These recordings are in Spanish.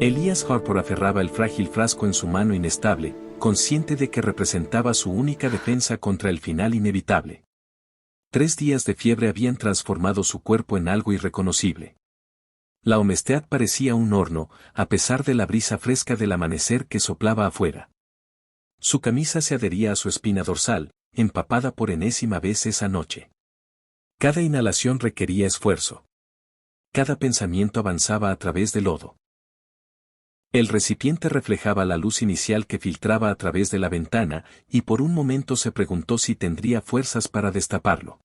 Elías Harper aferraba el frágil frasco en su mano inestable, consciente de que representaba su única defensa contra el final inevitable. 3 días de fiebre habían transformado su cuerpo en algo irreconocible. La humedad parecía un horno, a pesar de la brisa fresca del amanecer que soplaba afuera. Su camisa se adhería a su espina dorsal, empapada por enésima vez esa noche. Cada inhalación requería esfuerzo. Cada pensamiento avanzaba a través del lodo. El recipiente reflejaba la luz inicial que filtraba a través de la ventana, y por un momento se preguntó si tendría fuerzas para destaparlo.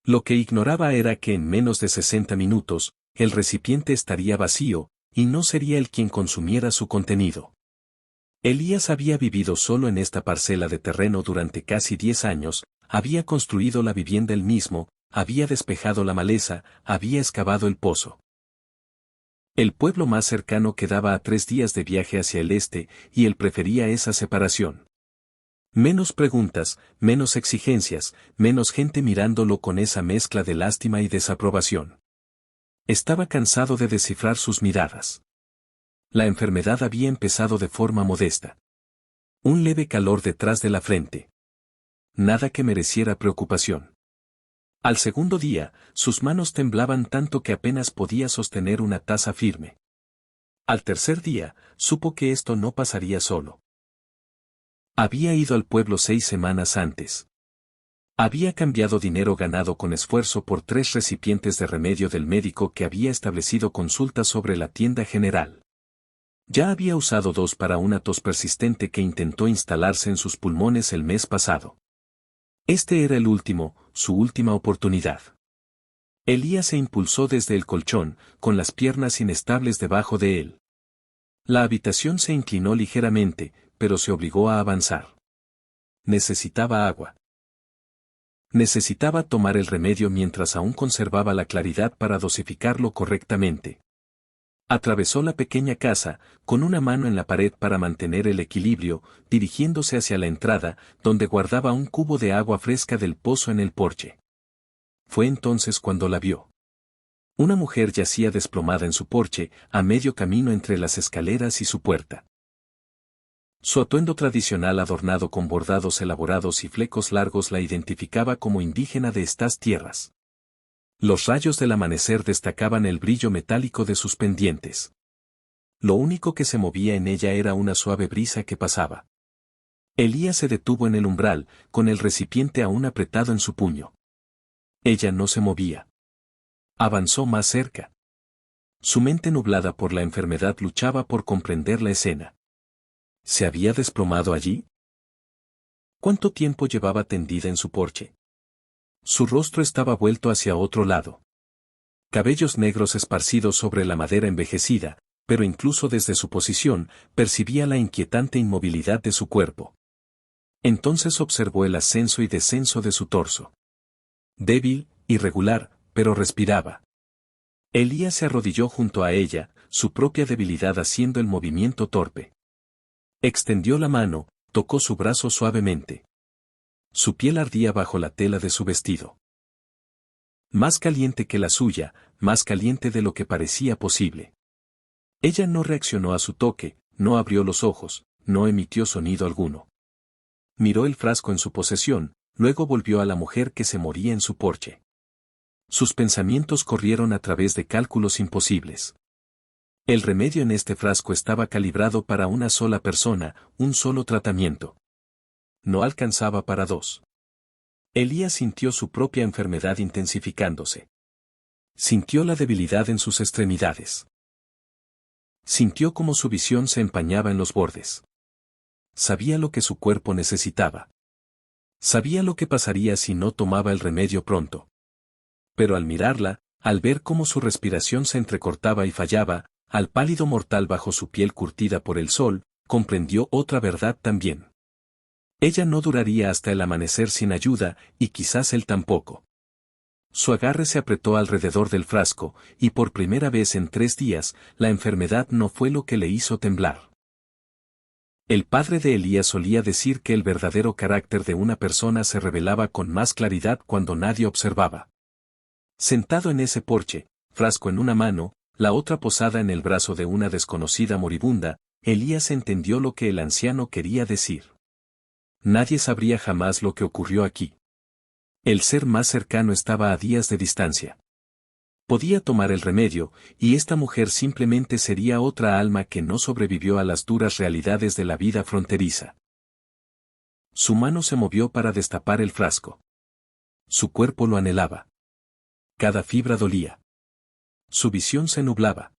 Lo que ignoraba era que en menos de 60 minutos, el recipiente estaría vacío, y no sería él quien consumiera su contenido. Elías había vivido solo en esta parcela de terreno durante casi 10 años, había construido la vivienda él mismo, había despejado la maleza, había excavado el pozo. El pueblo más cercano quedaba a 3 días de viaje hacia el este, y él prefería esa separación. Menos preguntas, menos exigencias, menos gente mirándolo con esa mezcla de lástima y desaprobación. Estaba cansado de descifrar sus miradas. La enfermedad había empezado de forma modesta. Un leve calor detrás de la frente. Nada que mereciera preocupación. Al segundo día, sus manos temblaban tanto que apenas podía sostener una taza firme. Al tercer día, supo que esto no pasaría solo. Había ido al pueblo 6 semanas antes. Había cambiado dinero ganado con esfuerzo por 3 recipientes de remedio del médico que había establecido consultas sobre la tienda general. Ya había usado 2 para una tos persistente que intentó instalarse en sus pulmones el mes pasado. Este era el último, su última oportunidad. Elías se impulsó desde el colchón, con las piernas inestables debajo de él. La habitación se inclinó ligeramente, pero se obligó a avanzar. Necesitaba agua. Necesitaba tomar el remedio mientras aún conservaba la claridad para dosificarlo correctamente. Atravesó la pequeña casa, con una mano en la pared para mantener el equilibrio, dirigiéndose hacia la entrada, donde guardaba un cubo de agua fresca del pozo en el porche. Fue entonces cuando la vio. Una mujer yacía desplomada en su porche, a medio camino entre las escaleras y su puerta. Su atuendo tradicional adornado con bordados elaborados y flecos largos la identificaba como indígena de estas tierras. Los rayos del amanecer destacaban el brillo metálico de sus pendientes. Lo único que se movía en ella era una suave brisa que pasaba. Elías se detuvo en el umbral, con el recipiente aún apretado en su puño. Ella no se movía. Avanzó más cerca. Su mente nublada por la enfermedad luchaba por comprender la escena. ¿Se había desplomado allí? ¿Cuánto tiempo llevaba tendida en su porche? Su rostro estaba vuelto hacia otro lado. Cabellos negros esparcidos sobre la madera envejecida, pero incluso desde su posición, percibía la inquietante inmovilidad de su cuerpo. Entonces observó el ascenso y descenso de su torso. Débil, irregular, pero respiraba. Elías se arrodilló junto a ella, su propia debilidad haciendo el movimiento torpe. Extendió la mano, tocó su brazo suavemente. Su piel ardía bajo la tela de su vestido. Más caliente que la suya, más caliente de lo que parecía posible. Ella no reaccionó a su toque, no abrió los ojos, no emitió sonido alguno. Miró el frasco en su posesión, luego volvió a la mujer que se moría en su porche. Sus pensamientos corrieron a través de cálculos imposibles. El remedio en este frasco estaba calibrado para una sola persona, un solo tratamiento. No alcanzaba para 2. Elías sintió su propia enfermedad intensificándose. Sintió la debilidad en sus extremidades. Sintió cómo su visión se empañaba en los bordes. Sabía lo que su cuerpo necesitaba. Sabía lo que pasaría si no tomaba el remedio pronto. Pero al mirarla, al ver cómo su respiración se entrecortaba y fallaba, al pálido mortal bajo su piel curtida por el sol, comprendió otra verdad también. Ella no duraría hasta el amanecer sin ayuda, y quizás él tampoco. Su agarre se apretó alrededor del frasco, y por primera vez en 3 días, la enfermedad no fue lo que le hizo temblar. El padre de Elías solía decir que el verdadero carácter de una persona se revelaba con más claridad cuando nadie observaba. Sentado en ese porche, frasco en una mano, la otra posada en el brazo de una desconocida moribunda, Elías entendió lo que el anciano quería decir. Nadie sabría jamás lo que ocurrió aquí. El ser más cercano estaba a días de distancia. Podía tomar el remedio, y esta mujer simplemente sería otra alma que no sobrevivió a las duras realidades de la vida fronteriza. Su mano se movió para destapar el frasco. Su cuerpo lo anhelaba. Cada fibra dolía. Su visión se nublaba.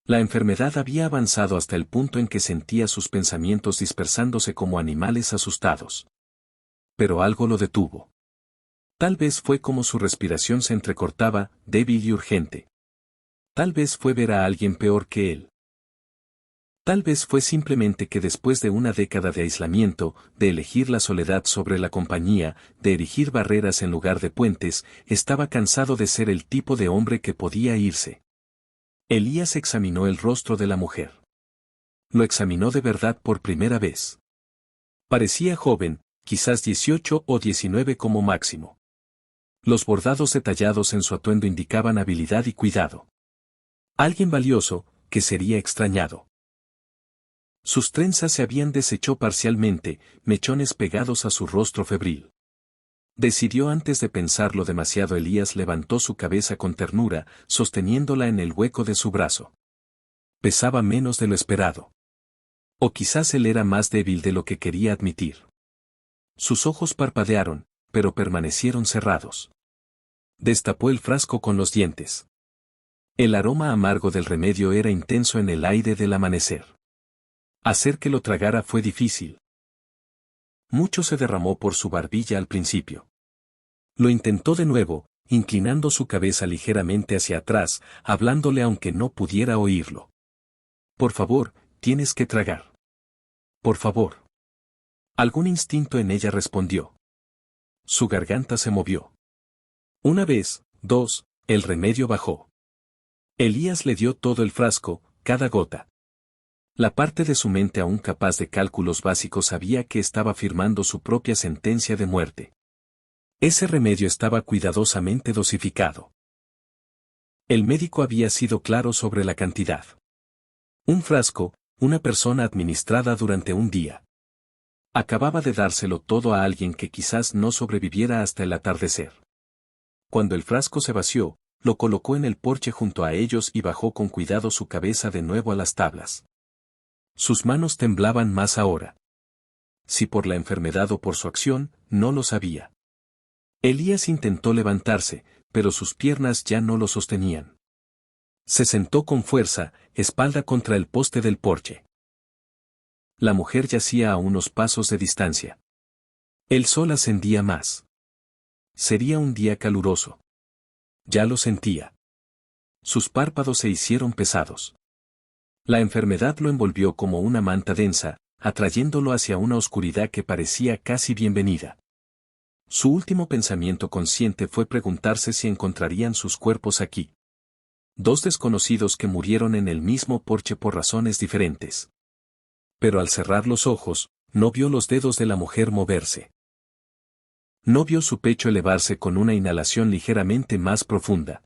La enfermedad había avanzado hasta el punto en que sentía sus pensamientos dispersándose como animales asustados. Pero algo lo detuvo. Tal vez fue como su respiración se entrecortaba, débil y urgente. Tal vez fue ver a alguien peor que él. Tal vez fue simplemente que después de una década de aislamiento, de elegir la soledad sobre la compañía, de erigir barreras en lugar de puentes, estaba cansado de ser el tipo de hombre que podía irse. Elías examinó el rostro de la mujer. Lo examinó de verdad por primera vez. Parecía joven, quizás 18 o 19 como máximo. Los bordados detallados en su atuendo indicaban habilidad y cuidado. Alguien valioso, que sería extrañado. Sus trenzas se habían deshecho parcialmente, mechones pegados a su rostro febril. Decidió antes de pensarlo demasiado. Elías levantó su cabeza con ternura, sosteniéndola en el hueco de su brazo. Pesaba menos de lo esperado. O quizás él era más débil de lo que quería admitir. Sus ojos parpadearon, pero permanecieron cerrados. Destapó el frasco con los dientes. El aroma amargo del remedio era intenso en el aire del amanecer. Hacer que lo tragara fue difícil. Mucho se derramó por su barbilla al principio. Lo intentó de nuevo, inclinando su cabeza ligeramente hacia atrás, hablándole aunque no pudiera oírlo. Por favor, tienes que tragar. Por favor. Algún instinto en ella respondió. Su garganta se movió. Una vez, dos, el remedio bajó. Elías le dio todo el frasco, cada gota. La parte de su mente aún capaz de cálculos básicos sabía que estaba firmando su propia sentencia de muerte. Ese remedio estaba cuidadosamente dosificado. El médico había sido claro sobre la cantidad. Un frasco, una persona administrada durante un día. Acababa de dárselo todo a alguien que quizás no sobreviviera hasta el atardecer. Cuando el frasco se vació, lo colocó en el porche junto a ellos y bajó con cuidado su cabeza de nuevo a las tablas. Sus manos temblaban más ahora. Si por la enfermedad o por su acción, no lo sabía. Elías intentó levantarse, pero sus piernas ya no lo sostenían. Se sentó con fuerza, espalda contra el poste del porche. La mujer yacía a unos pasos de distancia. El sol ascendía más. Sería un día caluroso. Ya lo sentía. Sus párpados se hicieron pesados. La enfermedad lo envolvió como una manta densa, atrayéndolo hacia una oscuridad que parecía casi bienvenida. Su último pensamiento consciente fue preguntarse si encontrarían sus cuerpos aquí. Dos desconocidos que murieron en el mismo porche por razones diferentes. Pero al cerrar los ojos, no vio los dedos de la mujer moverse. No vio su pecho elevarse con una inhalación ligeramente más profunda.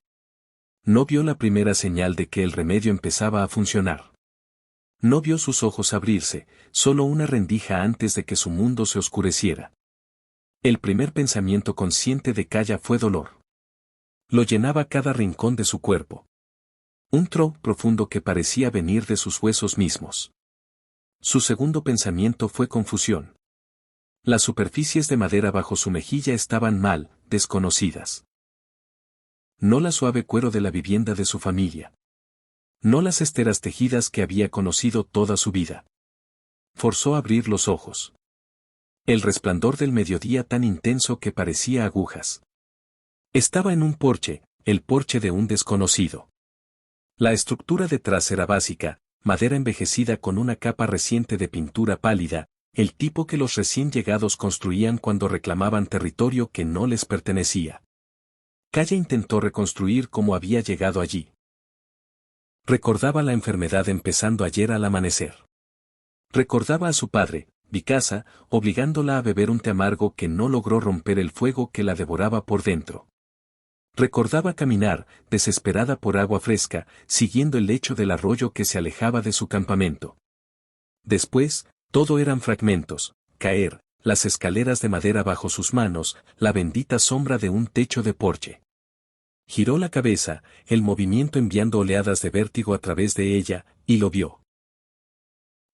No vio la primera señal de que el remedio empezaba a funcionar. No vio sus ojos abrirse, solo una rendija antes de que su mundo se oscureciera. El primer pensamiento consciente de Kaya fue dolor. Lo llenaba cada rincón de su cuerpo. Un tro profundo que parecía venir de sus huesos mismos. Su segundo pensamiento fue confusión. Las superficies de madera bajo su mejilla estaban mal, desconocidas. No la suave cuero de la vivienda de su familia. No las esteras tejidas que había conocido toda su vida. Forzó a abrir los ojos. El resplandor del mediodía tan intenso que parecía agujas. Estaba en un porche, el porche de un desconocido. La estructura detrás era básica, madera envejecida con una capa reciente de pintura pálida, el tipo que los recién llegados construían cuando reclamaban territorio que no les pertenecía. Kaya intentó reconstruir cómo había llegado allí. Recordaba la enfermedad empezando ayer al amanecer. Recordaba a su padre, Vikasa, obligándola a beber un té amargo que no logró romper el fuego que la devoraba por dentro. Recordaba caminar, desesperada por agua fresca, siguiendo el lecho del arroyo que se alejaba de su campamento. Después, todo eran fragmentos, caer, las escaleras de madera bajo sus manos, la bendita sombra de un techo de porche. Giró la cabeza, el movimiento enviando oleadas de vértigo a través de ella, y lo vio.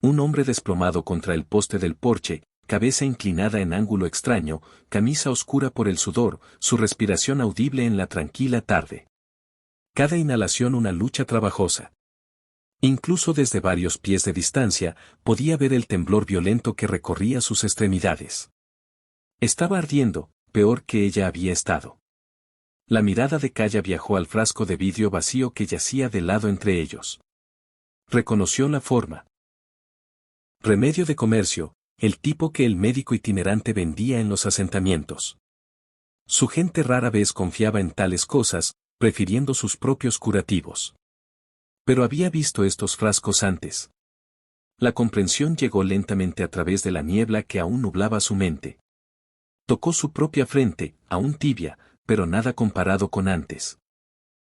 Un hombre desplomado contra el poste del porche, cabeza inclinada en ángulo extraño, camisa oscura por el sudor, su respiración audible en la tranquila tarde. Cada inhalación una lucha trabajosa. Incluso desde varios pies de distancia, podía ver el temblor violento que recorría sus extremidades. Estaba ardiendo, peor que ella había estado. La mirada de Kaya viajó al frasco de vidrio vacío que yacía de lado entre ellos. Reconoció la forma. Remedio de comercio, el tipo que el médico itinerante vendía en los asentamientos. Su gente rara vez confiaba en tales cosas, prefiriendo sus propios curativos. Pero había visto estos frascos antes. La comprensión llegó lentamente a través de la niebla que aún nublaba su mente. Tocó su propia frente, aún tibia, pero nada comparado con antes.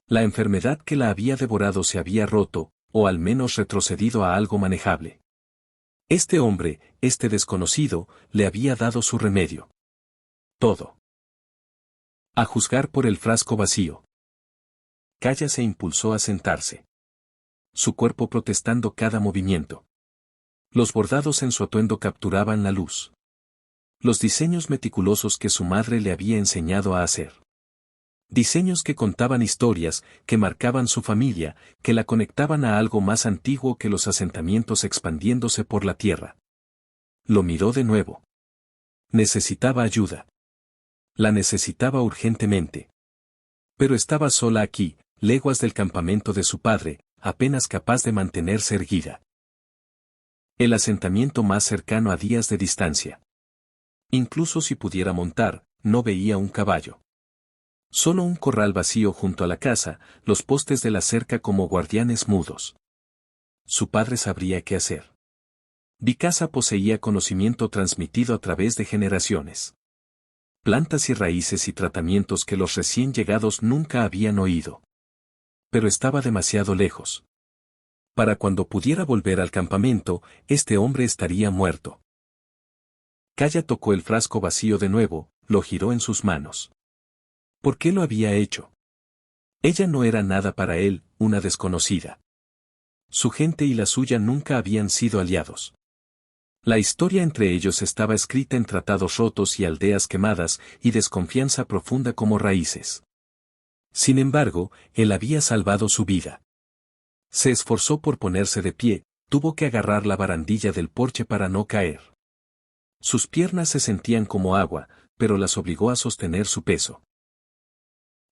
La enfermedad que la había devorado se había roto, o al menos retrocedido a algo manejable. Este hombre, este desconocido, le había dado su remedio. Todo. A juzgar por el frasco vacío. Kaya se impulsó a sentarse. Su cuerpo protestando cada movimiento. Los bordados en su atuendo capturaban la luz. Los diseños meticulosos que su madre le había enseñado a hacer. Diseños que contaban historias, que marcaban su familia, que la conectaban a algo más antiguo que los asentamientos expandiéndose por la tierra. Lo miró de nuevo. Necesitaba ayuda. La necesitaba urgentemente. Pero estaba sola aquí, leguas del campamento de su padre, apenas capaz de mantenerse erguida. El asentamiento más cercano a días de distancia. Incluso si pudiera montar, no veía un caballo. Solo un corral vacío junto a la casa, los postes de la cerca como guardianes mudos. Su padre sabría qué hacer. Vikasa poseía conocimiento transmitido a través de generaciones. Plantas y raíces y tratamientos que los recién llegados nunca habían oído. Pero estaba demasiado lejos. Para cuando pudiera volver al campamento, este hombre estaría muerto. Kaya tocó el frasco vacío de nuevo, lo giró en sus manos. ¿Por qué lo había hecho? Ella no era nada para él, una desconocida. Su gente y la suya nunca habían sido aliados. La historia entre ellos estaba escrita en tratados rotos y aldeas quemadas y desconfianza profunda como raíces. Sin embargo, él había salvado su vida. Se esforzó por ponerse de pie, tuvo que agarrar la barandilla del porche para no caer. Sus piernas se sentían como agua, pero las obligó a sostener su peso.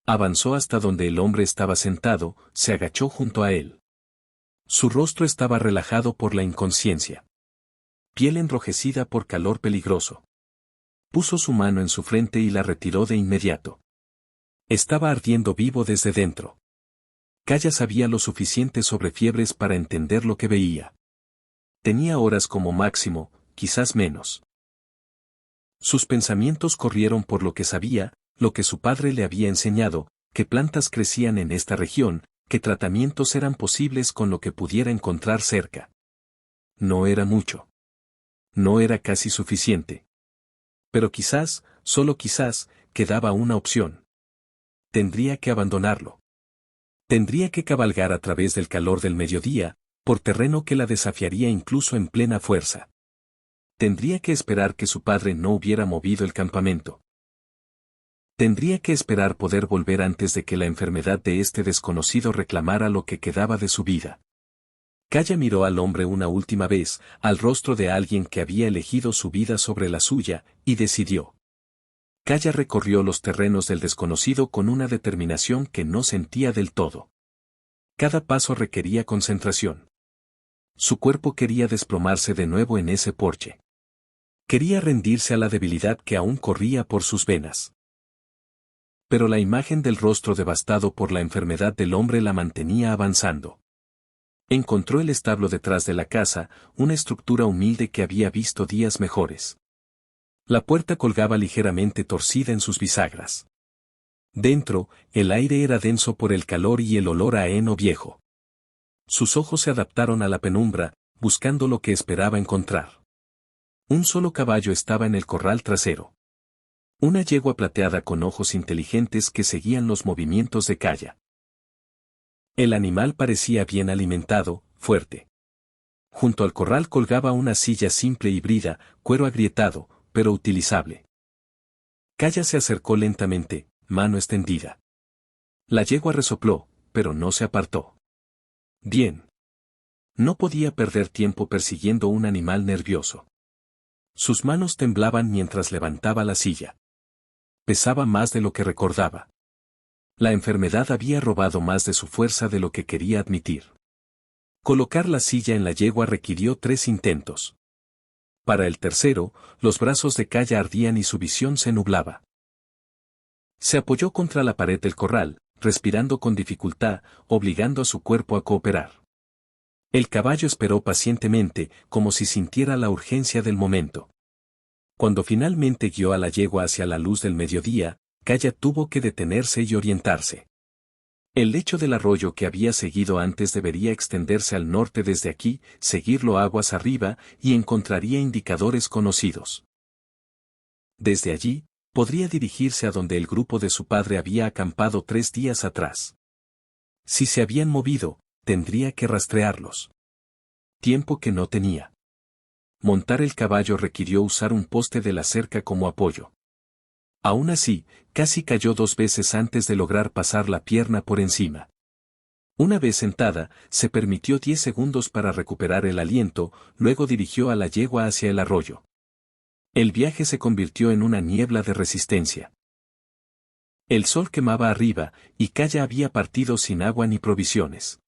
Avanzó hasta donde el hombre estaba sentado, se agachó junto a él. Su rostro estaba relajado por la inconsciencia. Piel enrojecida por calor peligroso. Puso su mano en su frente y la retiró de inmediato. Estaba ardiendo vivo desde dentro. Kaya sabía lo suficiente sobre fiebres para entender lo que veía. Tenía horas como máximo, quizás menos. Sus pensamientos corrieron por lo que sabía, lo que su padre le había enseñado, qué plantas crecían en esta región, qué tratamientos eran posibles con lo que pudiera encontrar cerca. No era mucho. No era casi suficiente. Pero quizás, solo quizás, quedaba una opción. Tendría que abandonarlo. Tendría que cabalgar a través del calor del mediodía, por terreno que la desafiaría incluso en plena fuerza. Tendría que esperar que su padre no hubiera movido el campamento. Tendría que esperar poder volver antes de que la enfermedad de este desconocido reclamara lo que quedaba de su vida. Kaya miró al hombre una última vez, al rostro de alguien que había elegido su vida sobre la suya, y decidió. Kaya recorrió los terrenos del desconocido con una determinación que no sentía del todo. Cada paso requería concentración. Su cuerpo quería desplomarse de nuevo en ese porche. Quería rendirse a la debilidad que aún corría por sus venas. Pero la imagen del rostro devastado por la enfermedad del hombre la mantenía avanzando. Encontró el establo detrás de la casa, una estructura humilde que había visto días mejores. La puerta colgaba ligeramente torcida en sus bisagras. Dentro, el aire era denso por el calor y el olor a heno viejo. Sus ojos se adaptaron a la penumbra, buscando lo que esperaba encontrar. Un solo caballo estaba en el corral trasero. Una yegua plateada con ojos inteligentes que seguían los movimientos de Kaya. El animal parecía bien alimentado, fuerte. Junto al corral colgaba una silla simple y brida, cuero agrietado, pero utilizable. Kaya se acercó lentamente, mano extendida. La yegua resopló, pero no se apartó. Bien. No podía perder tiempo persiguiendo un animal nervioso. Sus manos temblaban mientras levantaba la silla. Pesaba más de lo que recordaba. La enfermedad había robado más de su fuerza de lo que quería admitir. Colocar la silla en la yegua requirió 3 intentos. Para el tercero, los brazos de Kaya ardían y su visión se nublaba. Se apoyó contra la pared del corral, respirando con dificultad, obligando a su cuerpo a cooperar. El caballo esperó pacientemente, como si sintiera la urgencia del momento. Cuando finalmente guió a la yegua hacia la luz del mediodía, Kaya tuvo que detenerse y orientarse. El lecho del arroyo que había seguido antes debería extenderse al norte desde aquí, seguirlo aguas arriba, y encontraría indicadores conocidos. Desde allí, podría dirigirse a donde el grupo de su padre había acampado 3 días atrás. Si se habían movido, tendría que rastrearlos. Tiempo que no tenía. Montar el caballo requirió usar un poste de la cerca como apoyo. Aún así, casi cayó 2 veces antes de lograr pasar la pierna por encima. Una vez sentada, se permitió 10 segundos para recuperar el aliento, luego dirigió a la yegua hacia el arroyo. El viaje se convirtió en una niebla de resistencia. El sol quemaba arriba, y Kaya había partido sin agua ni provisiones.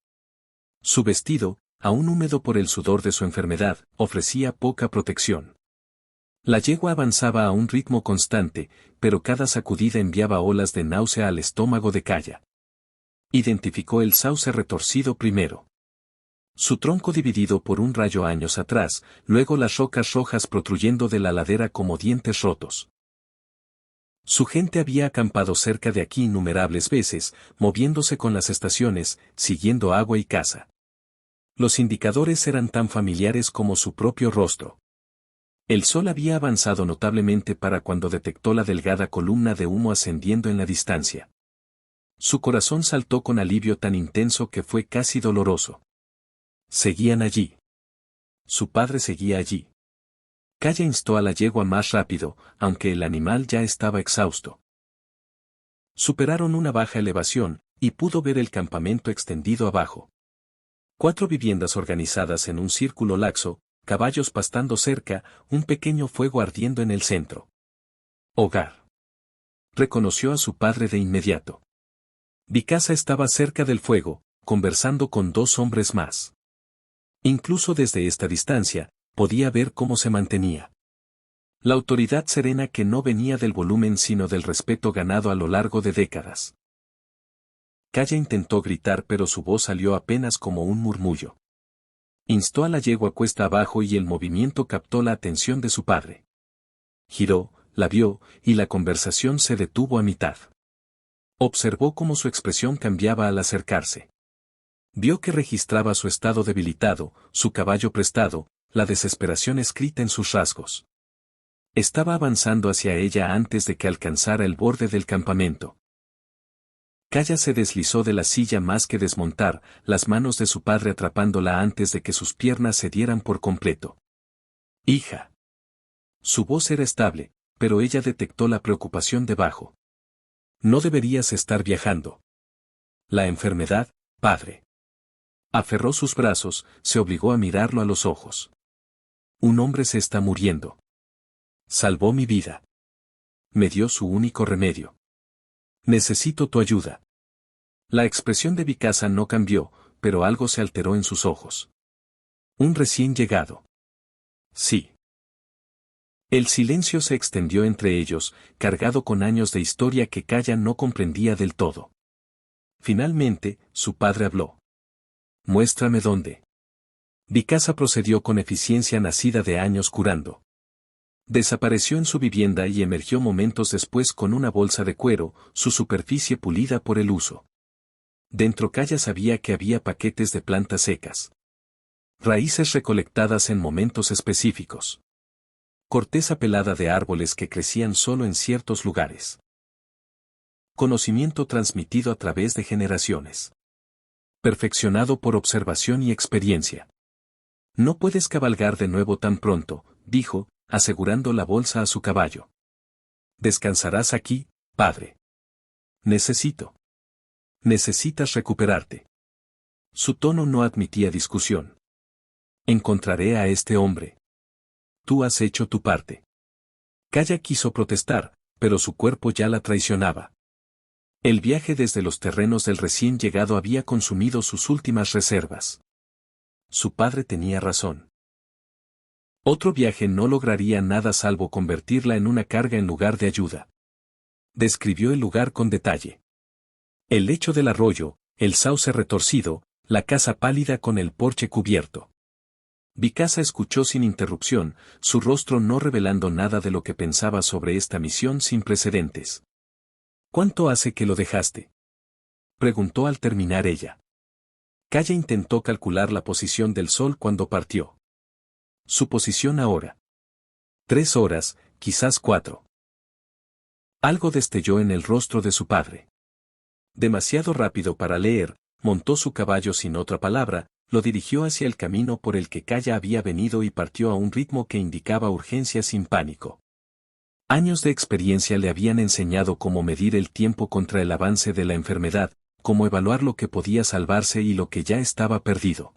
Su vestido, aún húmedo por el sudor de su enfermedad, ofrecía poca protección. La yegua avanzaba a un ritmo constante, pero cada sacudida enviaba olas de náusea al estómago de Kaya. Identificó el sauce retorcido primero. Su tronco dividido por un rayo años atrás, luego las rocas rojas protruyendo de la ladera como dientes rotos. Su gente había acampado cerca de aquí innumerables veces, moviéndose con las estaciones, siguiendo agua y caza. Los indicadores eran tan familiares como su propio rostro. El sol había avanzado notablemente para cuando detectó la delgada columna de humo ascendiendo en la distancia. Su corazón saltó con alivio tan intenso que fue casi doloroso. Seguían allí. Su padre seguía allí. Kaya instó a la yegua más rápido, aunque el animal ya estaba exhausto. Superaron una baja elevación, y pudo ver el campamento extendido abajo. 4 viviendas organizadas en un círculo laxo, caballos pastando cerca, un pequeño fuego ardiendo en el centro. Hogar. Reconoció a su padre de inmediato. Vikasa estaba cerca del fuego, conversando con 2 hombres más. Incluso desde esta distancia, podía ver cómo se mantenía. La autoridad serena que no venía del volumen sino del respeto ganado a lo largo de décadas. Kaya intentó gritar pero su voz salió apenas como un murmullo. Instó a la yegua cuesta abajo y el movimiento captó la atención de su padre. Giró, la vio, y la conversación se detuvo a mitad. Observó cómo su expresión cambiaba al acercarse. Vio que registraba su estado debilitado, su caballo prestado, la desesperación escrita en sus rasgos. Estaba avanzando hacia ella antes de que alcanzara el borde del campamento. Kaya se deslizó de la silla más que desmontar, las manos de su padre atrapándola antes de que sus piernas se dieran por completo. Hija. Su voz era estable, pero ella detectó la preocupación debajo. No deberías estar viajando. La enfermedad, padre. Aferró sus brazos, se obligó a mirarlo a los ojos. Un hombre se está muriendo. Salvó mi vida. Me dio su único remedio. Necesito tu ayuda. La expresión de Vikasa no cambió, pero algo se alteró en sus ojos. Un recién llegado. Sí. El silencio se extendió entre ellos, cargado con años de historia que Kaya no comprendía del todo. Finalmente, su padre habló. Muéstrame dónde. Vikasa procedió con eficiencia nacida de años curando. Desapareció en su vivienda y emergió momentos después con una bolsa de cuero, su superficie pulida por el uso. Dentro Kaya sabía que había paquetes de plantas secas. Raíces recolectadas en momentos específicos. Corteza pelada de árboles que crecían solo en ciertos lugares. Conocimiento transmitido a través de generaciones. Perfeccionado por observación y experiencia. No puedes cabalgar de nuevo tan pronto, dijo, asegurando la bolsa a su caballo. Descansarás aquí, padre. Necesitas recuperarte. Su tono no admitía discusión. Encontraré a este hombre. Tú has hecho tu parte. Kaya quiso protestar, pero su cuerpo ya la traicionaba. El viaje desde los terrenos del recién llegado había consumido sus últimas reservas. Su padre tenía razón. Otro viaje no lograría nada salvo convertirla en una carga en lugar de ayuda. Describió el lugar con detalle. El lecho del arroyo, el sauce retorcido, la casa pálida con el porche cubierto. Vikasa escuchó sin interrupción, su rostro no revelando nada de lo que pensaba sobre esta misión sin precedentes. ¿Cuánto hace que lo dejaste?, preguntó al terminar ella. Kaya intentó calcular la posición del sol cuando partió. Su posición ahora. 3 horas, quizás 4. Algo destelló en el rostro de su padre. Demasiado rápido para leer, montó su caballo sin otra palabra, lo dirigió hacia el camino por el que Kaya había venido y partió a un ritmo que indicaba urgencia sin pánico. Años de experiencia le habían enseñado cómo medir el tiempo contra el avance de la enfermedad, cómo evaluar lo que podía salvarse y lo que ya estaba perdido.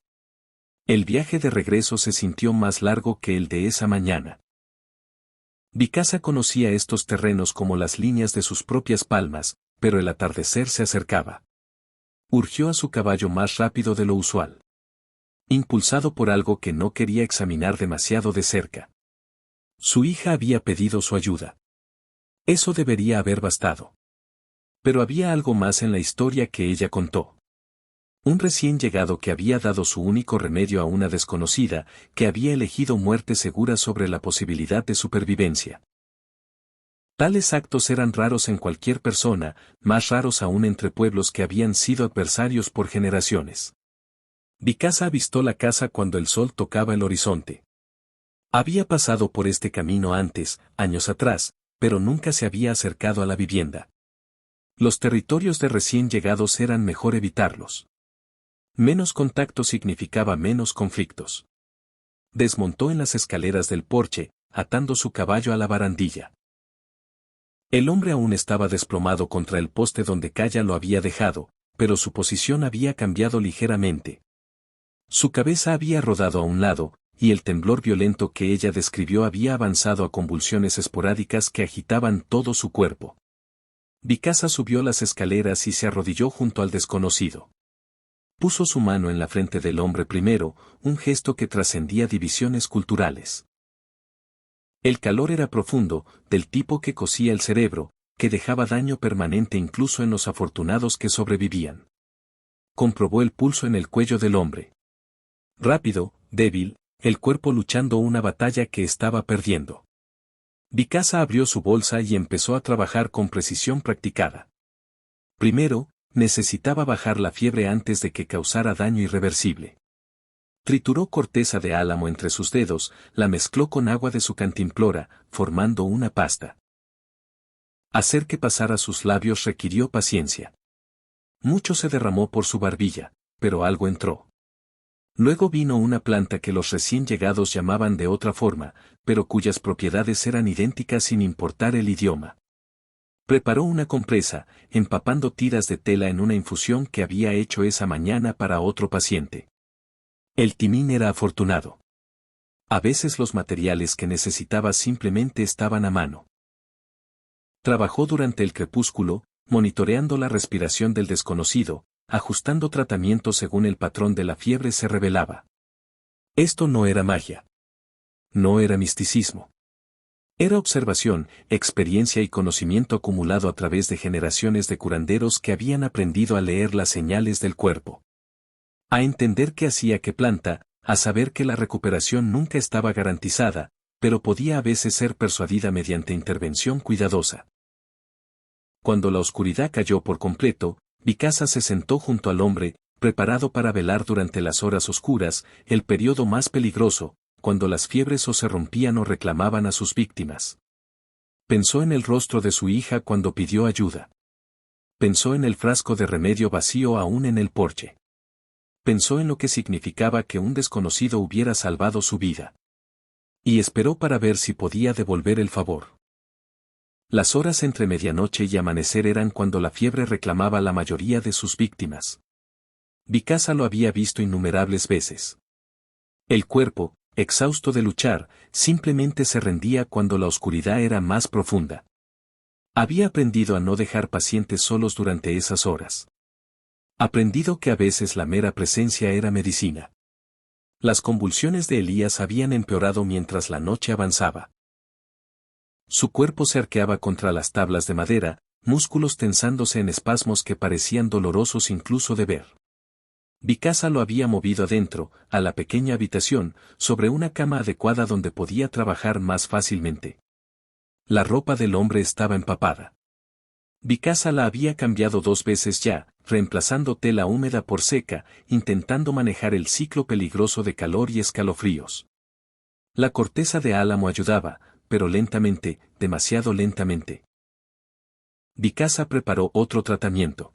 El viaje de regreso se sintió más largo que el de esa mañana. Vikasa conocía estos terrenos como las líneas de sus propias palmas, pero el atardecer se acercaba. Urgió a su caballo más rápido de lo usual. Impulsado por algo que no quería examinar demasiado de cerca. Su hija había pedido su ayuda. Eso debería haber bastado. Pero había algo más en la historia que ella contó. Un recién llegado que había dado su único remedio a una desconocida, que había elegido muerte segura sobre la posibilidad de supervivencia. Tales actos eran raros en cualquier persona, más raros aún entre pueblos que habían sido adversarios por generaciones. Vikasa avistó la casa cuando el sol tocaba el horizonte. Había pasado por este camino antes, años atrás, pero nunca se había acercado a la vivienda. Los territorios de recién llegados eran mejor evitarlos. Menos contacto significaba menos conflictos. Desmontó en las escaleras del porche, atando su caballo a la barandilla. El hombre aún estaba desplomado contra el poste donde Kaya lo había dejado, pero su posición había cambiado ligeramente. Su cabeza había rodado a un lado, y el temblor violento que ella describió había avanzado a convulsiones esporádicas que agitaban todo su cuerpo. Vikasa subió las escaleras y se arrodilló junto al desconocido. Puso su mano en la frente del hombre primero, un gesto que trascendía divisiones culturales. El calor era profundo, del tipo que cosía el cerebro, que dejaba daño permanente incluso en los afortunados que sobrevivían. Comprobó el pulso en el cuello del hombre. Rápido, débil, el cuerpo luchando una batalla que estaba perdiendo. Vikasa abrió su bolsa y empezó a trabajar con precisión practicada. Primero, necesitaba bajar la fiebre antes de que causara daño irreversible. Trituró corteza de álamo entre sus dedos, la mezcló con agua de su cantimplora, formando una pasta. Hacer que pasara sus labios requirió paciencia. Mucho se derramó por su barbilla, pero algo entró. Luego vino una planta que los recién llegados llamaban de otra forma, pero cuyas propiedades eran idénticas sin importar el idioma. Preparó una compresa, empapando tiras de tela en una infusión que había hecho esa mañana para otro paciente. El timín era afortunado. A veces los materiales que necesitaba simplemente estaban a mano. Trabajó durante el crepúsculo, monitoreando la respiración del desconocido, ajustando tratamiento según el patrón de la fiebre se revelaba. Esto no era magia. No era misticismo. Era observación, experiencia y conocimiento acumulado a través de generaciones de curanderos que habían aprendido a leer las señales del cuerpo. A entender qué hacía qué planta, a saber que la recuperación nunca estaba garantizada, pero podía a veces ser persuadida mediante intervención cuidadosa. Cuando la oscuridad cayó por completo, Mikasa se sentó junto al hombre, preparado para velar durante las horas oscuras, el periodo más peligroso, cuando las fiebres o se rompían o reclamaban a sus víctimas. Pensó en el rostro de su hija cuando pidió ayuda. Pensó en el frasco de remedio vacío aún en el porche. Pensó en lo que significaba que un desconocido hubiera salvado su vida. Y esperó para ver si podía devolver el favor. Las horas entre medianoche y amanecer eran cuando la fiebre reclamaba la mayoría de sus víctimas. Mikasa lo había visto innumerables veces. El cuerpo, exhausto de luchar, simplemente se rendía cuando la oscuridad era más profunda. Había aprendido a no dejar pacientes solos durante esas horas. Aprendido que a veces la mera presencia era medicina. Las convulsiones de Elías habían empeorado mientras la noche avanzaba. Su cuerpo se arqueaba contra las tablas de madera, músculos tensándose en espasmos que parecían dolorosos incluso de ver. Mikasa lo había movido adentro, a la pequeña habitación, sobre una cama adecuada donde podía trabajar más fácilmente. La ropa del hombre estaba empapada. Mikasa la había cambiado 2 veces ya, reemplazando tela húmeda por seca, intentando manejar el ciclo peligroso de calor y escalofríos. La corteza de álamo ayudaba, pero lentamente, demasiado lentamente. Mikasa preparó otro tratamiento.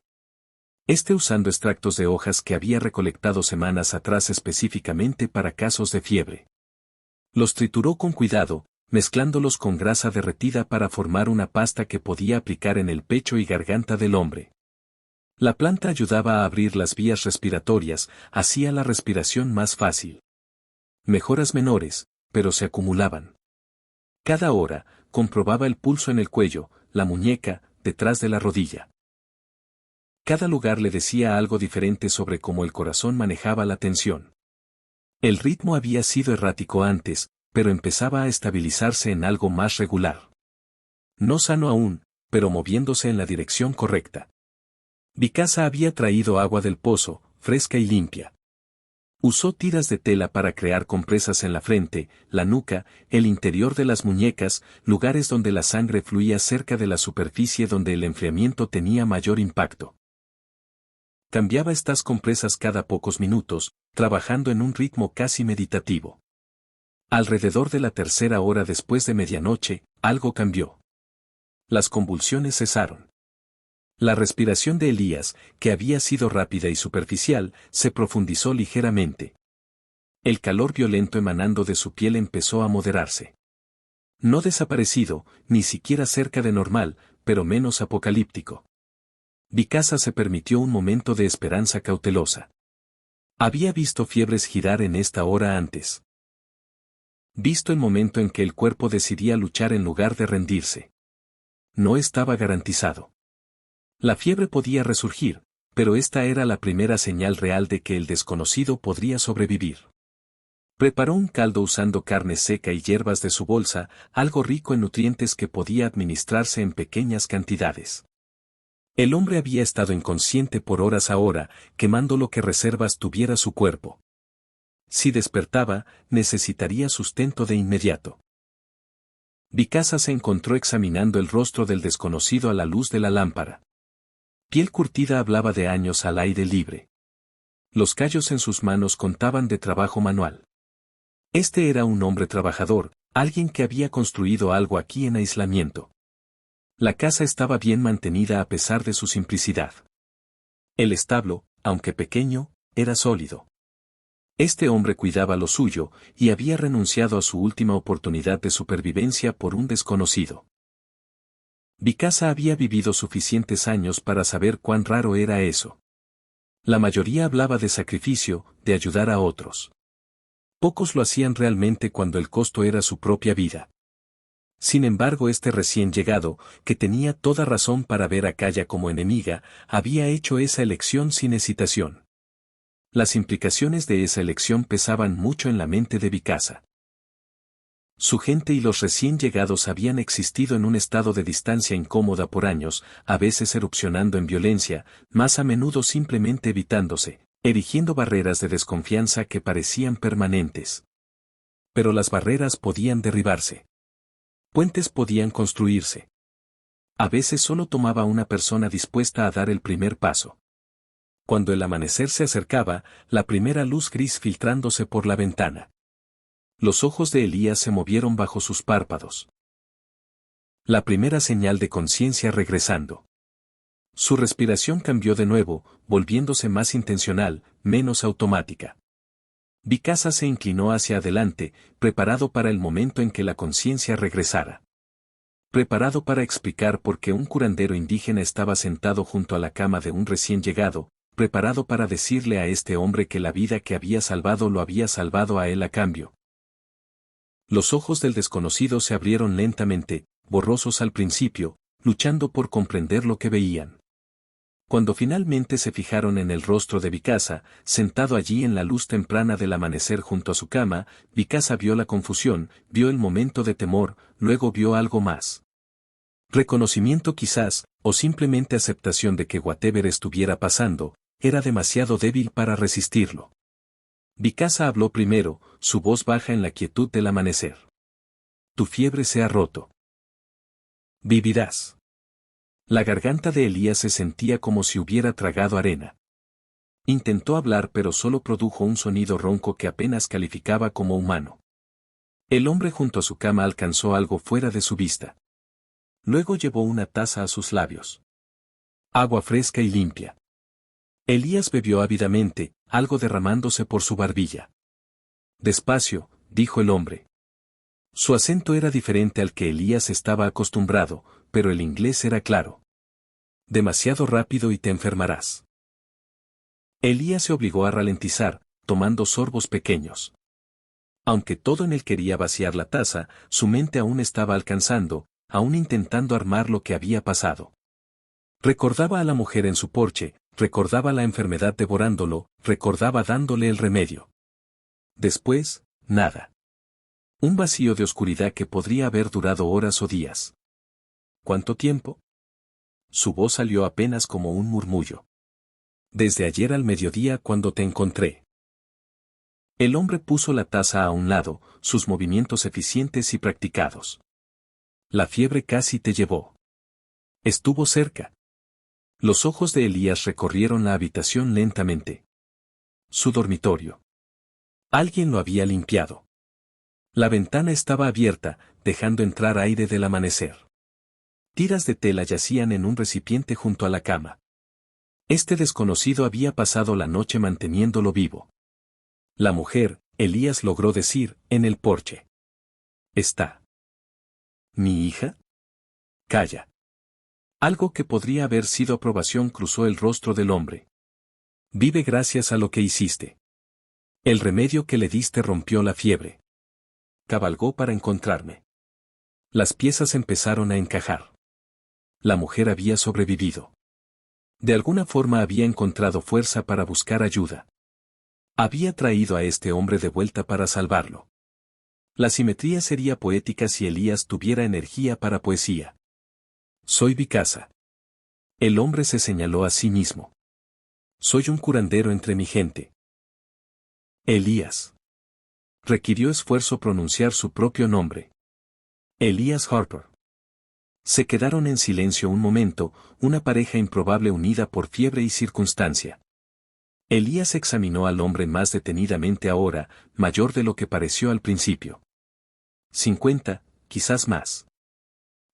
Usando extractos de hojas que había recolectado semanas atrás específicamente para casos de fiebre. Los trituró con cuidado, mezclándolos con grasa derretida para formar una pasta que podía aplicar en el pecho y garganta del hombre. La planta ayudaba a abrir las vías respiratorias, hacía la respiración más fácil. Mejoras menores, pero se acumulaban. Cada hora, comprobaba el pulso en el cuello, la muñeca, detrás de la rodilla. Cada lugar le decía algo diferente sobre cómo el corazón manejaba la tensión. El ritmo había sido errático antes, pero empezaba a estabilizarse en algo más regular. No sano aún, pero moviéndose en la dirección correcta. Mikasa había traído agua del pozo, fresca y limpia. Usó tiras de tela para crear compresas en la frente, la nuca, el interior de las muñecas, lugares donde la sangre fluía cerca de la superficie donde el enfriamiento tenía mayor impacto. Cambiaba estas compresas cada pocos minutos, trabajando en un ritmo casi meditativo. Alrededor de la 3ª hora después de medianoche, algo cambió. Las convulsiones cesaron. La respiración de Elías, que había sido rápida y superficial, se profundizó ligeramente. El calor violento emanando de su piel empezó a moderarse. No desaparecido, ni siquiera cerca de normal, pero menos apocalíptico. Mikasa se permitió un momento de esperanza cautelosa. Había visto fiebres girar en esta hora antes. Visto el momento en que el cuerpo decidía luchar en lugar de rendirse. No estaba garantizado. La fiebre podía resurgir, pero esta era la primera señal real de que el desconocido podría sobrevivir. Preparó un caldo usando carne seca y hierbas de su bolsa, algo rico en nutrientes que podía administrarse en pequeñas cantidades. El hombre había estado inconsciente por horas ahora, quemando lo que reservas tuviera su cuerpo. Si despertaba, necesitaría sustento de inmediato. Mikasa se encontró examinando el rostro del desconocido a la luz de la lámpara. Piel curtida hablaba de años al aire libre. Los callos en sus manos contaban de trabajo manual. Este era un hombre trabajador, alguien que había construido algo aquí en aislamiento. La casa estaba bien mantenida a pesar de su simplicidad. El establo, aunque pequeño, era sólido. Este hombre cuidaba lo suyo, y había renunciado a su última oportunidad de supervivencia por un desconocido. Mikasa había vivido suficientes años para saber cuán raro era eso. La mayoría hablaba de sacrificio, de ayudar a otros. Pocos lo hacían realmente cuando el costo era su propia vida. Sin embargo, este recién llegado, que tenía toda razón para ver a Kaya como enemiga, había hecho esa elección sin hesitación. Las implicaciones de esa elección pesaban mucho en la mente de Mikasa. Su gente y los recién llegados habían existido en un estado de distancia incómoda por años, a veces erupcionando en violencia, más a menudo simplemente evitándose, erigiendo barreras de desconfianza que parecían permanentes. Pero las barreras podían derribarse. Puentes podían construirse. A veces solo tomaba una persona dispuesta a dar el primer paso. Cuando el amanecer se acercaba, la primera luz gris filtrándose por la ventana. Los ojos de Elías se movieron bajo sus párpados. La primera señal de conciencia regresando. Su respiración cambió de nuevo, volviéndose más intencional, menos automática. Bicasa se inclinó hacia adelante, preparado para el momento en que la conciencia regresara. Preparado para explicar por qué un curandero indígena estaba sentado junto a la cama de un recién llegado, preparado para decirle a este hombre que la vida que había salvado lo había salvado a él a cambio. Los ojos del desconocido se abrieron lentamente, borrosos al principio, luchando por comprender lo que veían. Cuando finalmente se fijaron en el rostro de Bicasa, sentado allí en la luz temprana del amanecer junto a su cama, Bicasa vio la confusión, vio el momento de temor, luego vio algo más. Reconocimiento quizás, o simplemente aceptación de que whatever estuviera pasando, era demasiado débil para resistirlo. Bicasa habló primero, su voz baja en la quietud del amanecer. Tu fiebre se ha roto. Vivirás. La garganta de Elías se sentía como si hubiera tragado arena. Intentó hablar pero solo produjo un sonido ronco que apenas calificaba como humano. El hombre junto a su cama alcanzó algo fuera de su vista. Luego llevó una taza a sus labios. Agua fresca y limpia. Elías bebió ávidamente, algo derramándose por su barbilla. Despacio, dijo el hombre. Su acento era diferente al que Elías estaba acostumbrado, pero el inglés era claro. Demasiado rápido y te enfermarás. Elías se obligó a ralentizar, tomando sorbos pequeños. Aunque todo en él quería vaciar la taza, su mente aún estaba alcanzando, aún intentando armar lo que había pasado. Recordaba a la mujer en su porche, recordaba la enfermedad devorándolo, recordaba dándole el remedio. Después, nada. Un vacío de oscuridad que podría haber durado horas o días. ¿Cuánto tiempo? Su voz salió apenas como un murmullo. Desde ayer al mediodía cuando te encontré. El hombre puso la taza a un lado, sus movimientos eficientes y practicados. La fiebre casi te llevó. Estuvo cerca. Los ojos de Elías recorrieron la habitación lentamente. Su dormitorio. Alguien lo había limpiado. La ventana estaba abierta, dejando entrar aire del amanecer. Tiras de tela yacían en un recipiente junto a la cama. Este desconocido había pasado la noche manteniéndolo vivo. La mujer, Elías logró decir, en el porche. ¿Está? ¿Mi hija? Calla. Algo que podría haber sido aprobación cruzó el rostro del hombre. Vive gracias a lo que hiciste. El remedio que le diste rompió la fiebre. Cabalgó para encontrarme. Las piezas empezaron a encajar. La mujer había sobrevivido. De alguna forma había encontrado fuerza para buscar ayuda. Había traído a este hombre de vuelta para salvarlo. La simetría sería poética si Elías tuviera energía para poesía. Soy Bicasa. El hombre se señaló a sí mismo. Soy un curandero entre mi gente. Elías. Requirió esfuerzo pronunciar su propio nombre. Elías Harper. Se quedaron en silencio un momento, una pareja improbable unida por fiebre y circunstancia. Elías examinó al hombre más detenidamente ahora, mayor de lo que pareció al principio. 50, quizás más.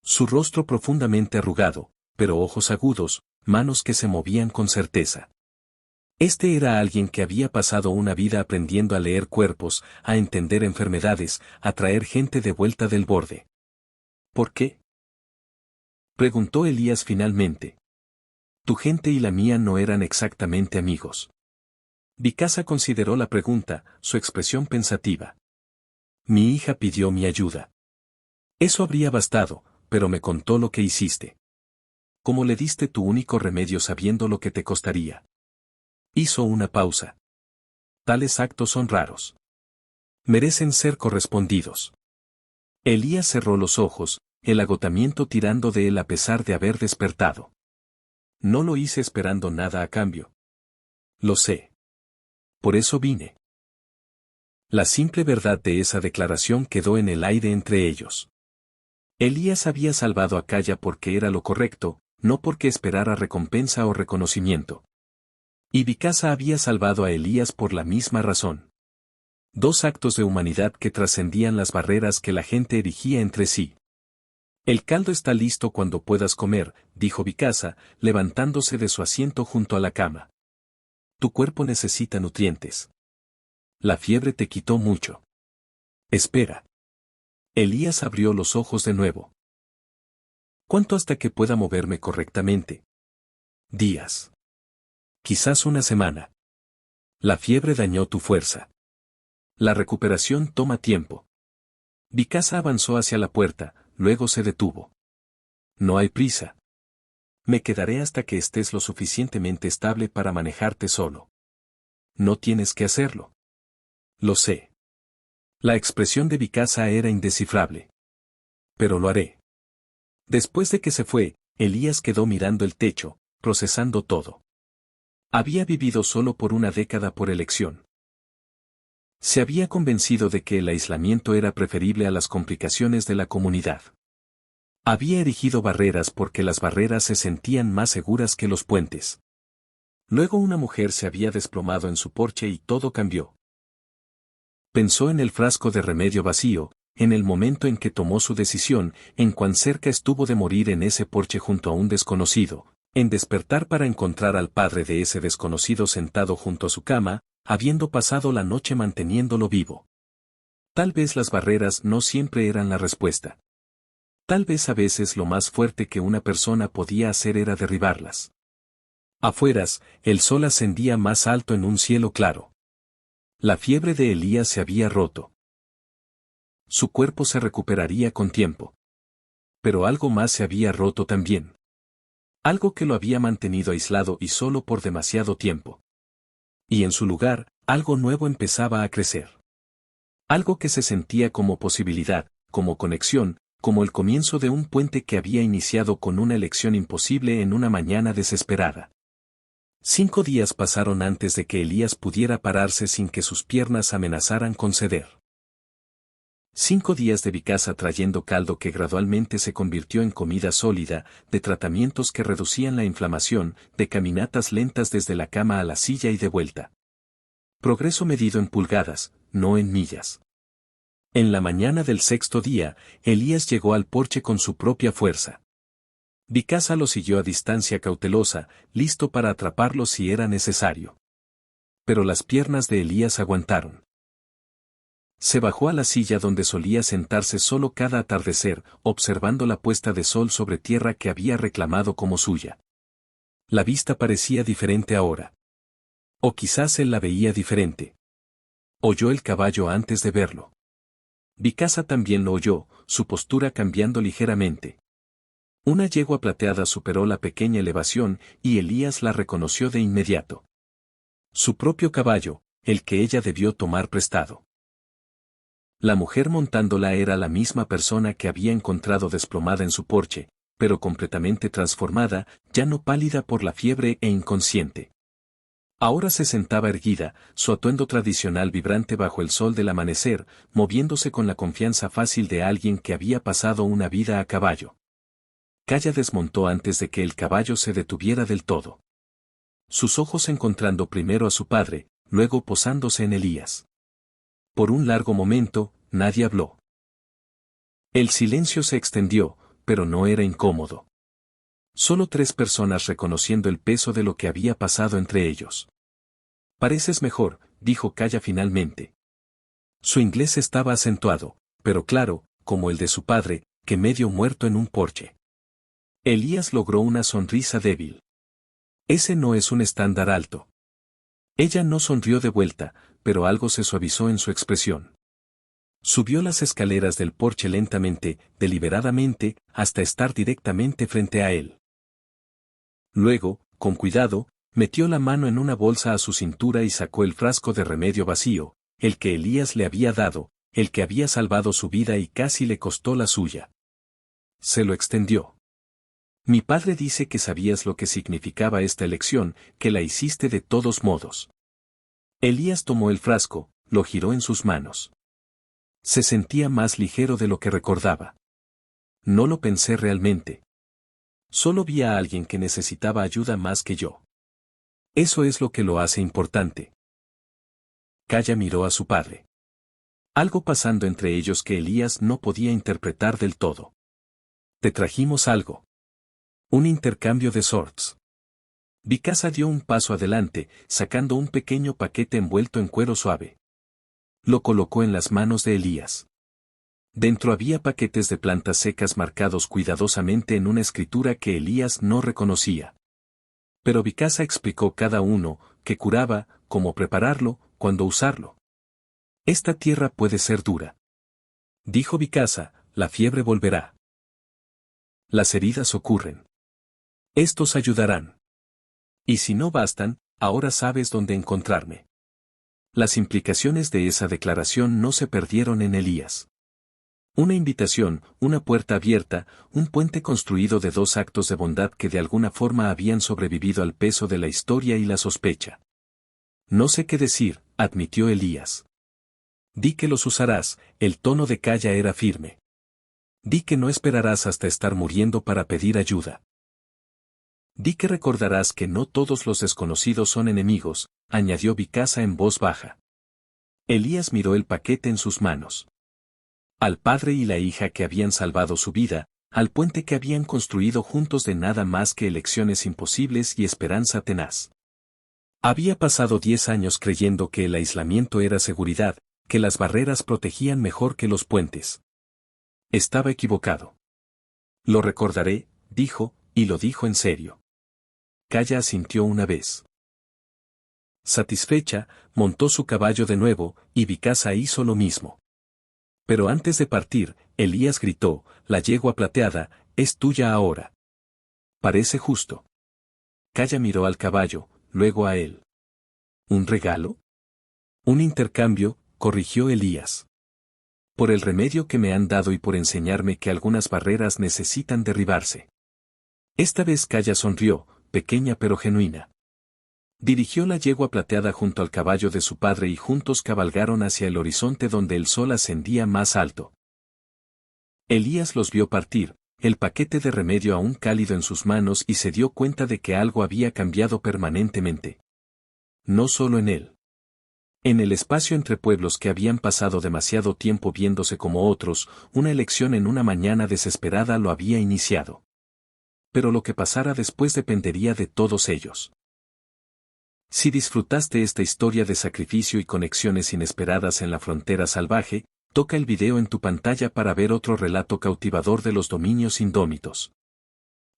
Su rostro profundamente arrugado, pero ojos agudos, manos que se movían con certeza. Este era alguien que había pasado una vida aprendiendo a leer cuerpos, a entender enfermedades, a traer gente de vuelta del borde. ¿Por qué? Preguntó Elías finalmente. Tu gente y la mía no eran exactamente amigos. Bicasa consideró la pregunta, su expresión pensativa. Mi hija pidió mi ayuda. Eso habría bastado, pero me contó lo que hiciste. ¿Cómo le diste tu único remedio sabiendo lo que te costaría? Hizo una pausa. Tales actos son raros. Merecen ser correspondidos. Elías cerró los ojos, el agotamiento tirando de él a pesar de haber despertado. No lo hice esperando nada a cambio. Lo sé. Por eso vine. La simple verdad de esa declaración quedó en el aire entre ellos. Elías había salvado a Calla porque era lo correcto, no porque esperara recompensa o reconocimiento. Y Bicasa había salvado a Elías por la misma razón. Dos actos de humanidad que trascendían las barreras que la gente erigía entre sí. El caldo está listo cuando puedas comer, dijo Bicasa, levantándose de su asiento junto a la cama. Tu cuerpo necesita nutrientes. La fiebre te quitó mucho. Espera. Elías abrió los ojos de nuevo. ¿Cuánto hasta que pueda moverme correctamente? Días. Quizás una semana. La fiebre dañó tu fuerza. La recuperación toma tiempo. Bicasa avanzó hacia la puerta, luego se detuvo. No hay prisa. Me quedaré hasta que estés lo suficientemente estable para manejarte solo. No tienes que hacerlo. Lo sé. La expresión de Bicasa era indescifrable. Pero lo haré. Después de que se fue, Elías quedó mirando el techo, procesando todo. Había vivido solo por una década por elección. Se había convencido de que el aislamiento era preferible a las complicaciones de la comunidad. Había erigido barreras porque las barreras se sentían más seguras que los puentes. Luego una mujer se había desplomado en su porche y todo cambió. Pensó en el frasco de remedio vacío, en el momento en que tomó su decisión, en cuán cerca estuvo de morir en ese porche junto a un desconocido, en despertar para encontrar al padre de ese desconocido sentado junto a su cama, habiendo pasado la noche manteniéndolo vivo. Tal vez las barreras no siempre eran la respuesta. Tal vez a veces lo más fuerte que una persona podía hacer era derribarlas. Afueras, el sol ascendía más alto en un cielo claro. La fiebre de Elías se había roto. Su cuerpo se recuperaría con tiempo. Pero algo más se había roto también. Algo que lo había mantenido aislado y solo por demasiado tiempo. Y en su lugar, algo nuevo empezaba a crecer. Algo que se sentía como posibilidad, como conexión, como el comienzo de un puente que había iniciado con una elección imposible en una mañana desesperada. 5 días pasaron antes de que Elías pudiera pararse sin que sus piernas amenazaran con ceder. 5 días de Bicasa trayendo caldo que gradualmente se convirtió en comida sólida, de tratamientos que reducían la inflamación, de caminatas lentas desde la cama a la silla y de vuelta. Progreso medido en pulgadas, no en millas. En la mañana del 6.º día, Elías llegó al porche con su propia fuerza. Bicasa lo siguió a distancia cautelosa, listo para atraparlo si era necesario. Pero las piernas de Elías aguantaron. Se bajó a la silla donde solía sentarse solo cada atardecer, observando la puesta de sol sobre tierra que había reclamado como suya. La vista parecía diferente ahora. O quizás él la veía diferente. Oyó el caballo antes de verlo. Bicasa también lo oyó, su postura cambiando ligeramente. Una yegua plateada superó la pequeña elevación y Elías la reconoció de inmediato. Su propio caballo, el que ella debió tomar prestado. La mujer montándola era la misma persona que había encontrado desplomada en su porche, pero completamente transformada, ya no pálida por la fiebre e inconsciente. Ahora se sentaba erguida, su atuendo tradicional vibrante bajo el sol del amanecer, moviéndose con la confianza fácil de alguien que había pasado una vida a caballo. Calla desmontó antes de que el caballo se detuviera del todo. Sus ojos encontrando primero a su padre, luego posándose en Elías. Por un largo momento, nadie habló. El silencio se extendió, pero no era incómodo. Solo 3 personas reconociendo el peso de lo que había pasado entre ellos. Pareces mejor, dijo Calla finalmente. Su inglés estaba acentuado, pero claro, como el de su padre, que medio muerto en un porche. Elías logró una sonrisa débil. Ese no es un estándar alto. Ella no sonrió de vuelta, pero algo se suavizó en su expresión. Subió las escaleras del porche lentamente, deliberadamente, hasta estar directamente frente a él. Luego, con cuidado, metió la mano en una bolsa a su cintura y sacó el frasco de remedio vacío, el que Elías le había dado, el que había salvado su vida y casi le costó la suya. Se lo extendió. Mi padre dice que sabías lo que significaba esta elección, que la hiciste de todos modos. Elías tomó el frasco, lo giró en sus manos. Se sentía más ligero de lo que recordaba. No lo pensé realmente. Solo vi a alguien que necesitaba ayuda más que yo. Eso es lo que lo hace importante. Kaya miró a su padre. Algo pasando entre ellos que Elías no podía interpretar del todo. Te trajimos algo. Un intercambio de swords. Vikasa dio un paso adelante, sacando un pequeño paquete envuelto en cuero suave. Lo colocó en las manos de Elías. Dentro había paquetes de plantas secas marcados cuidadosamente en una escritura que Elías no reconocía. Pero Vikasa explicó cada uno, qué curaba, cómo prepararlo, cuándo usarlo. Esta tierra puede ser dura. Dijo Vikasa, la fiebre volverá. Las heridas ocurren. Estos ayudarán. Y si no bastan, ahora sabes dónde encontrarme. Las implicaciones de esa declaración no se perdieron en Elías. Una invitación, una puerta abierta, un puente construido de dos actos de bondad que de alguna forma habían sobrevivido al peso de la historia y la sospecha. No sé qué decir, admitió Elías. Di que los usarás, el tono de Kaya era firme. Di que no esperarás hasta estar muriendo para pedir ayuda. Di que recordarás que no todos los desconocidos son enemigos, añadió Vikasa en voz baja. Elías miró el paquete en sus manos. Al padre y la hija que habían salvado su vida, al puente que habían construido juntos de nada más que elecciones imposibles y esperanza tenaz. Había pasado 10 años creyendo que el aislamiento era seguridad, que las barreras protegían mejor que los puentes. Estaba equivocado. Lo recordaré, dijo, y lo dijo en serio. Kaya asintió una vez. Satisfecha, montó su caballo de nuevo, y Vikasa hizo lo mismo. Pero antes de partir, Elías gritó, la yegua plateada, es tuya ahora. Parece justo. Kaya miró al caballo, luego a él. ¿Un regalo? Un intercambio, corrigió Elías. Por el remedio que me han dado y por enseñarme que algunas barreras necesitan derribarse. Esta vez Kaya sonrió, pequeña pero genuina. Dirigió la yegua plateada junto al caballo de su padre y juntos cabalgaron hacia el horizonte donde el sol ascendía más alto. Elías los vio partir, el paquete de remedio aún cálido en sus manos y se dio cuenta de que algo había cambiado permanentemente. No solo en él. En el espacio entre pueblos que habían pasado demasiado tiempo viéndose como otros, una elección en una mañana desesperada lo había iniciado. Pero lo que pasara después dependería de todos ellos. Si disfrutaste esta historia de sacrificio y conexiones inesperadas en la frontera salvaje, toca el video en tu pantalla para ver otro relato cautivador de los dominios indómitos.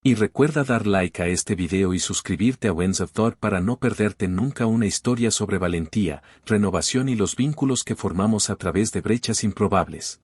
Y recuerda dar like a este video y suscribirte a Winds of Thor para no perderte nunca una historia sobre valentía, renovación y los vínculos que formamos a través de brechas improbables.